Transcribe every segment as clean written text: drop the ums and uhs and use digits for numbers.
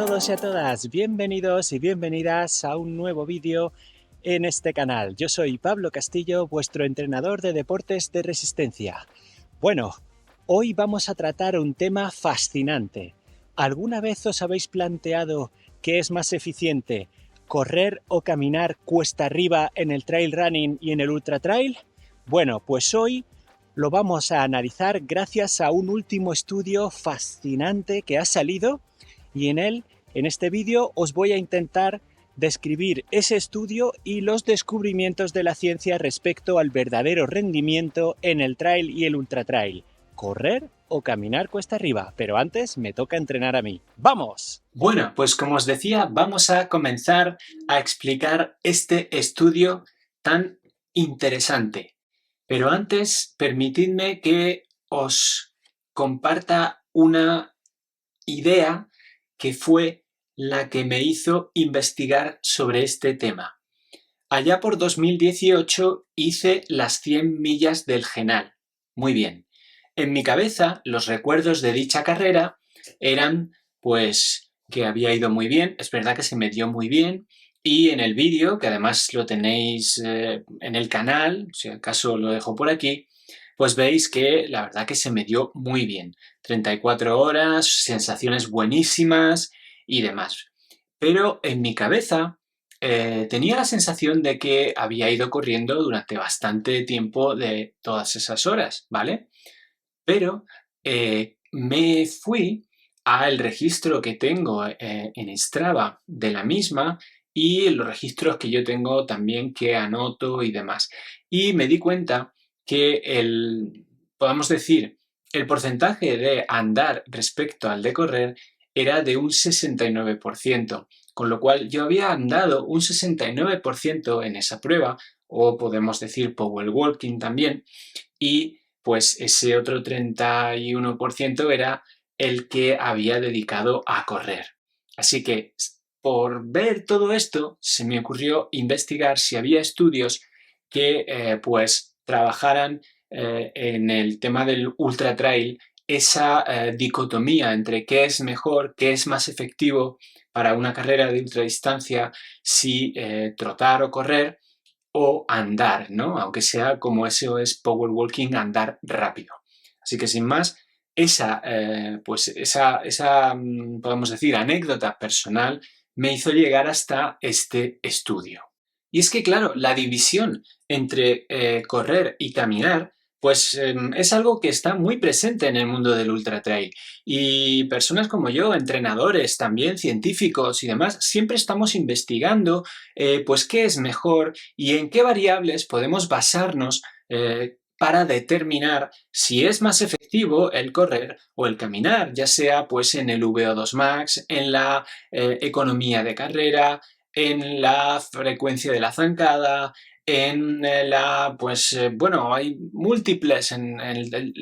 todos y a todas, bienvenidos y bienvenidas a un nuevo vídeo en este canal. Yo soy Pablo Castillo, vuestro entrenador de deportes de resistencia. Bueno, hoy vamos a tratar un tema fascinante. ¿Alguna vez os habéis planteado qué es más eficiente, correr o caminar cuesta arriba en el trail running y en el ultra trail? Bueno, pues hoy lo vamos a analizar gracias a un último estudio fascinante que ha salido. Y en este vídeo, os voy a intentar describir ese estudio y los descubrimientos de la ciencia respecto al verdadero rendimiento en el trail y el ultra trail. ¿Correr o caminar cuesta arriba? Pero antes me toca entrenar a mí. ¡Vamos! Bueno, pues como os decía, vamos a comenzar a explicar este estudio tan interesante. Pero antes, permitidme que os comparta una idea que fue la que me hizo investigar sobre este tema. Allá por 2018 hice las 100 millas del Genal. Muy bien. En mi cabeza, los recuerdos de dicha carrera eran, pues, que había ido muy bien. Es verdad que se me dio muy bien. Y en el vídeo, que además lo tenéis en el canal, si acaso lo dejo por aquí, pues veis que la verdad que se me dio muy bien. 34 horas, sensaciones buenísimas y demás. Pero en mi cabeza tenía la sensación de que había ido corriendo durante bastante tiempo de todas esas horas, ¿vale? Pero me fui al registro que tengo en Strava de la misma y los registros que yo tengo también que anoto y demás. Y me di cuenta que podemos decir, el porcentaje de andar respecto al de correr era de un 69%, con lo cual yo había andado un 69% en esa prueba, o podemos decir power walking también, y pues ese otro 31% era el que había dedicado a correr. Así que por ver todo esto se me ocurrió investigar si había estudios que pues trabajaran en el tema del ultra trail esa dicotomía entre qué es mejor, qué es más efectivo para una carrera de ultradistancia, si trotar o correr o andar, ¿no? Aunque sea como eso es power walking, andar rápido. Así que sin más, podemos decir, anécdota personal me hizo llegar hasta este estudio. Y es que, claro, la división entre correr y caminar pues es algo que está muy presente en el mundo del ultra trail. Y personas como yo, entrenadores, también científicos y demás, siempre estamos investigando pues qué es mejor y en qué variables podemos basarnos para determinar si es más efectivo el correr o el caminar, ya sea pues en el VO2 max, en la economía de carrera, en la frecuencia de la zancada, en hay múltiples en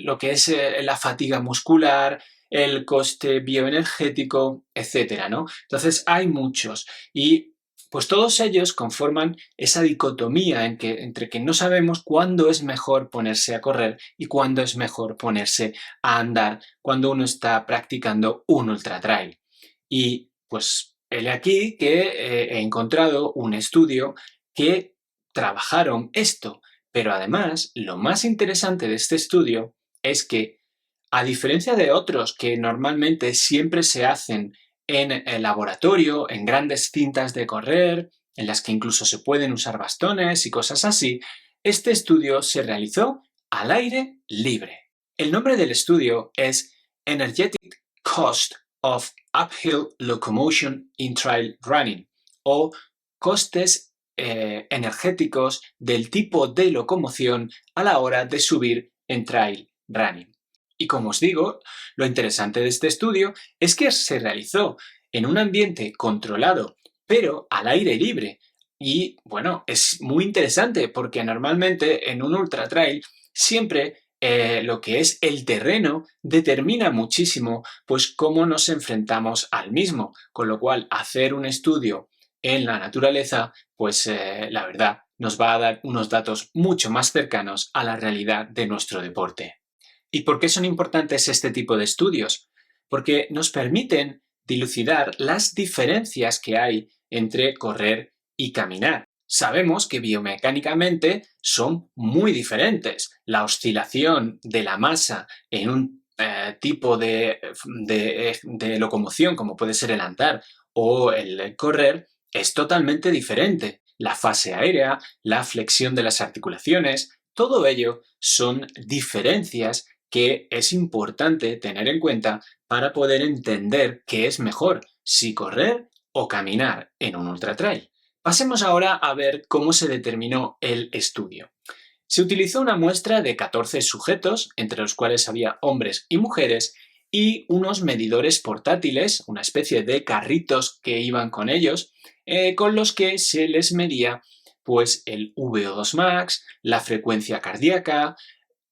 lo que es la fatiga muscular, el coste bioenergético, etcétera, ¿no? Entonces hay muchos y pues todos ellos conforman esa dicotomía entre que no sabemos cuándo es mejor ponerse a correr y cuándo es mejor ponerse a andar cuando uno está practicando un ultra trail. Y pues he aquí que he encontrado un estudio que trabajaron esto, pero además lo más interesante de este estudio es que, a diferencia de otros que normalmente siempre se hacen en el laboratorio, en grandes cintas de correr, en las que incluso se pueden usar bastones y cosas así, este estudio se realizó al aire libre. El nombre del estudio es Energetic Cost of Uphill Locomotion in Trail Running, o costes energéticos del tipo de locomoción a la hora de subir en trail running. Y como os digo, lo interesante de este estudio es que se realizó en un ambiente controlado, pero al aire libre. Y bueno, es muy interesante porque normalmente en un ultra trail siempre lo que es el terreno determina muchísimo pues cómo nos enfrentamos al mismo, con lo cual hacer un estudio en la naturaleza pues la verdad nos va a dar unos datos mucho más cercanos a la realidad de nuestro deporte. ¿Y por qué son importantes este tipo de estudios? Porque nos permiten dilucidar las diferencias que hay entre correr y caminar. Sabemos que biomecánicamente son muy diferentes. La oscilación de la masa en un tipo de locomoción, como puede ser el andar o el correr, es totalmente diferente. La fase aérea, la flexión de las articulaciones, todo ello son diferencias que es importante tener en cuenta para poder entender qué es mejor, si correr o caminar en un ultratrail. Pasemos ahora a ver cómo se determinó el estudio. Se utilizó una muestra de 14 sujetos, entre los cuales había hombres y mujeres, y unos medidores portátiles, una especie de carritos que iban con ellos, con los que se les medía pues el VO2 max, la frecuencia cardíaca,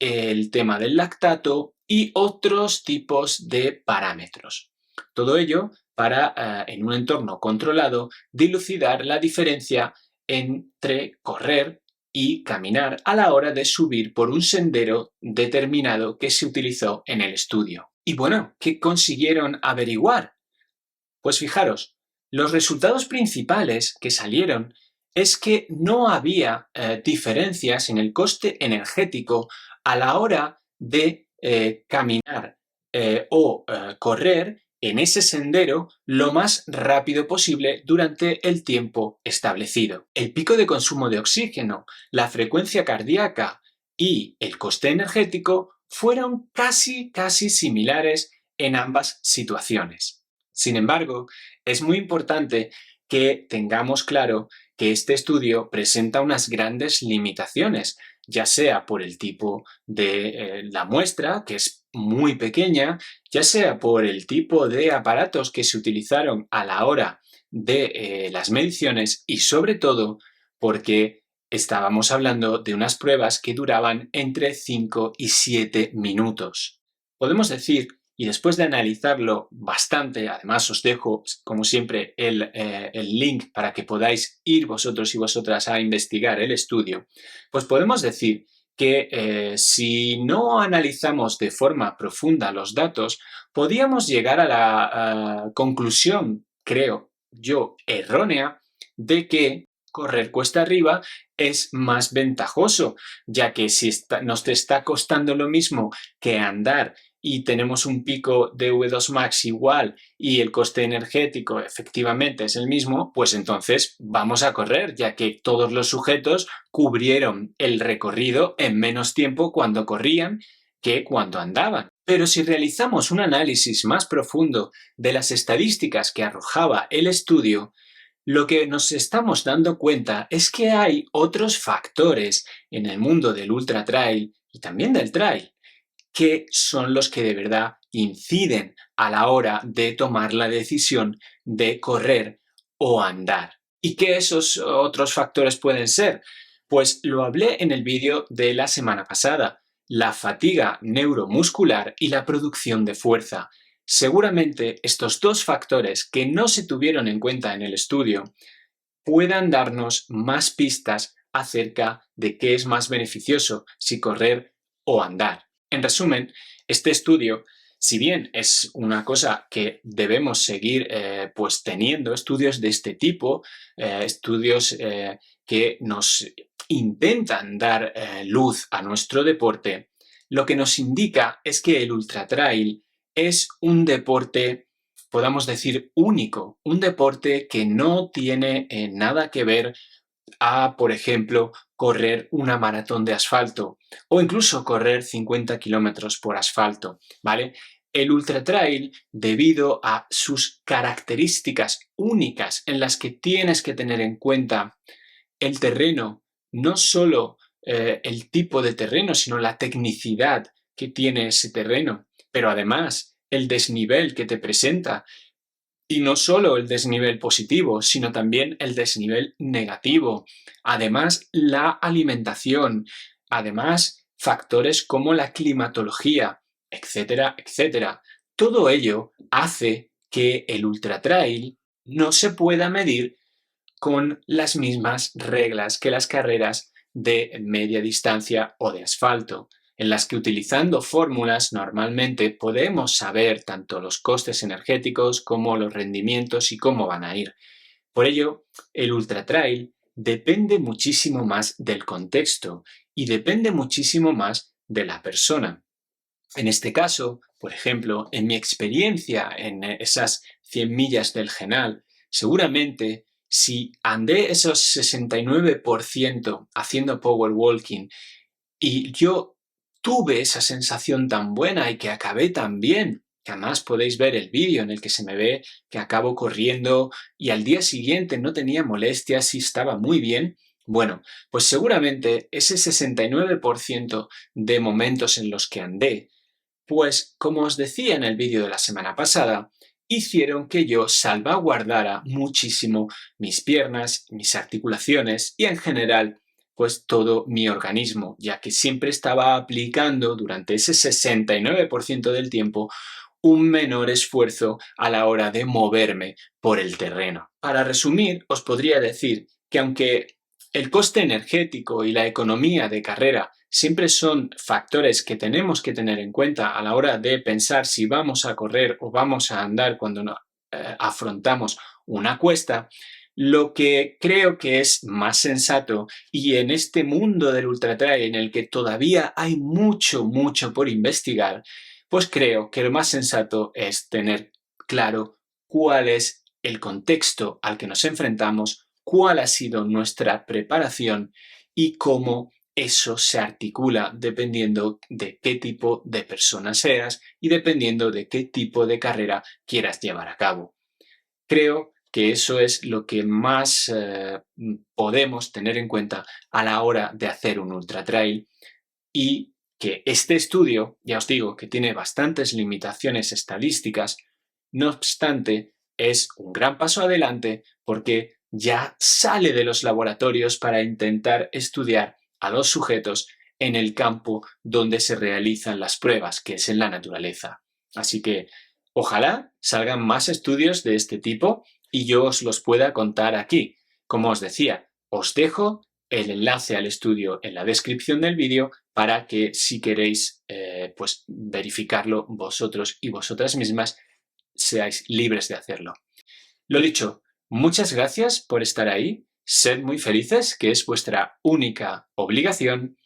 el tema del lactato y otros tipos de parámetros. Todo ello para, en un entorno controlado, dilucidar la diferencia entre correr y caminar a la hora de subir por un sendero determinado que se utilizó en el estudio. Y bueno, ¿qué consiguieron averiguar? Pues fijaros, los resultados principales que salieron es que no había diferencias en el coste energético a la hora de caminar o correr en ese sendero lo más rápido posible durante el tiempo establecido. El pico de consumo de oxígeno, la frecuencia cardíaca y el coste energético fueron casi similares en ambas situaciones. Sin embargo, es muy importante que tengamos claro que este estudio presenta unas grandes limitaciones, ya sea por el tipo de la muestra, que es muy pequeña, ya sea por el tipo de aparatos que se utilizaron a la hora de las mediciones y sobre todo porque estábamos hablando de unas pruebas que duraban entre 5 y 7 minutos. Podemos decir, y después de analizarlo bastante, además os dejo, como siempre, el link para que podáis ir vosotros y vosotras a investigar el estudio, pues podemos decir que si no analizamos de forma profunda los datos, podíamos llegar a la conclusión, creo yo, errónea, de que correr cuesta arriba es más ventajoso, ya que si nos te está costando lo mismo que andar y tenemos un pico de V2 max igual y el coste energético efectivamente es el mismo, pues entonces vamos a correr, ya que todos los sujetos cubrieron el recorrido en menos tiempo cuando corrían que cuando andaban. Pero si realizamos un análisis más profundo de las estadísticas que arrojaba el estudio, lo que nos estamos dando cuenta es que hay otros factores en el mundo del ultra trail y también del trail que son los que de verdad inciden a la hora de tomar la decisión de correr o andar. ¿Y qué esos otros factores pueden ser? Pues lo hablé en el vídeo de la semana pasada, la fatiga neuromuscular y la producción de fuerza. Seguramente estos dos factores que no se tuvieron en cuenta en el estudio puedan darnos más pistas acerca de qué es más beneficioso, si correr o andar. En resumen, este estudio, si bien es una cosa que debemos seguir pues teniendo estudios de este tipo, estudios que nos intentan dar luz a nuestro deporte, lo que nos indica es que el ultratrail es un deporte, podamos decir, único, un deporte que no tiene nada que ver a, por ejemplo, correr una maratón de asfalto o incluso correr 50 kilómetros por asfalto, ¿vale? El ultratrail, debido a sus características únicas en las que tienes que tener en cuenta el terreno, no solo el tipo de terreno, sino la tecnicidad que tiene ese terreno, pero además el desnivel que te presenta, y no solo el desnivel positivo, sino también el desnivel negativo. Además, la alimentación. Además, factores como la climatología, etcétera, etcétera. Todo ello hace que el ultratrail no se pueda medir con las mismas reglas que las carreras de media distancia o de asfalto. en las que utilizando fórmulas normalmente podemos saber tanto los costes energéticos como los rendimientos y cómo van a ir. Por ello, el ultra trail depende muchísimo más del contexto y depende muchísimo más de la persona. En este caso, por ejemplo, en mi experiencia en esas 100 millas del Genal, seguramente si andé esos 69% haciendo power walking y yo tuve esa sensación tan buena y que acabé tan bien, que además podéis ver el vídeo en el que se me ve que acabo corriendo y al día siguiente no tenía molestias y estaba muy bien, bueno, pues seguramente ese 69% de momentos en los que andé, pues como os decía en el vídeo de la semana pasada, hicieron que yo salvaguardara muchísimo mis piernas, mis articulaciones y en general pues todo mi organismo, ya que siempre estaba aplicando durante ese 69% del tiempo un menor esfuerzo a la hora de moverme por el terreno. Para resumir, os podría decir que aunque el coste energético y la economía de carrera siempre son factores que tenemos que tener en cuenta a la hora de pensar si vamos a correr o vamos a andar cuando afrontamos una cuesta, lo que creo que es más sensato y en este mundo del ultratrail en el que todavía hay mucho por investigar, pues creo que lo más sensato es tener claro cuál es el contexto al que nos enfrentamos, cuál ha sido nuestra preparación y cómo eso se articula dependiendo de qué tipo de persona seas y dependiendo de qué tipo de carrera quieras llevar a cabo. Creo que eso es lo que más podemos tener en cuenta a la hora de hacer un ultra trail y que este estudio, ya os digo, que tiene bastantes limitaciones estadísticas, no obstante, es un gran paso adelante porque ya sale de los laboratorios para intentar estudiar a los sujetos en el campo donde se realizan las pruebas, que es en la naturaleza. Así que ojalá salgan más estudios de este tipo y yo os los pueda contar aquí. Como os decía, os dejo el enlace al estudio en la descripción del vídeo para que si queréis pues verificarlo vosotros y vosotras mismas seáis libres de hacerlo. Lo dicho, muchas gracias por estar ahí, sed muy felices, que es vuestra única obligación,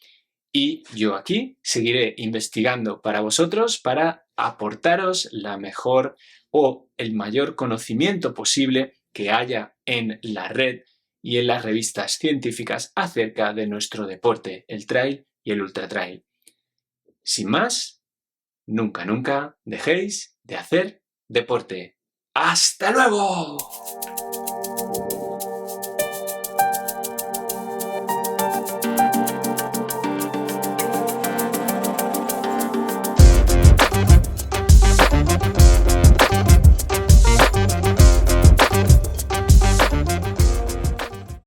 y yo aquí seguiré investigando para vosotros para aportaros la mejor o el mayor conocimiento posible que haya en la red y en las revistas científicas acerca de nuestro deporte, el trail y el ultra trail. Sin más, nunca dejéis de hacer deporte. ¡Hasta luego!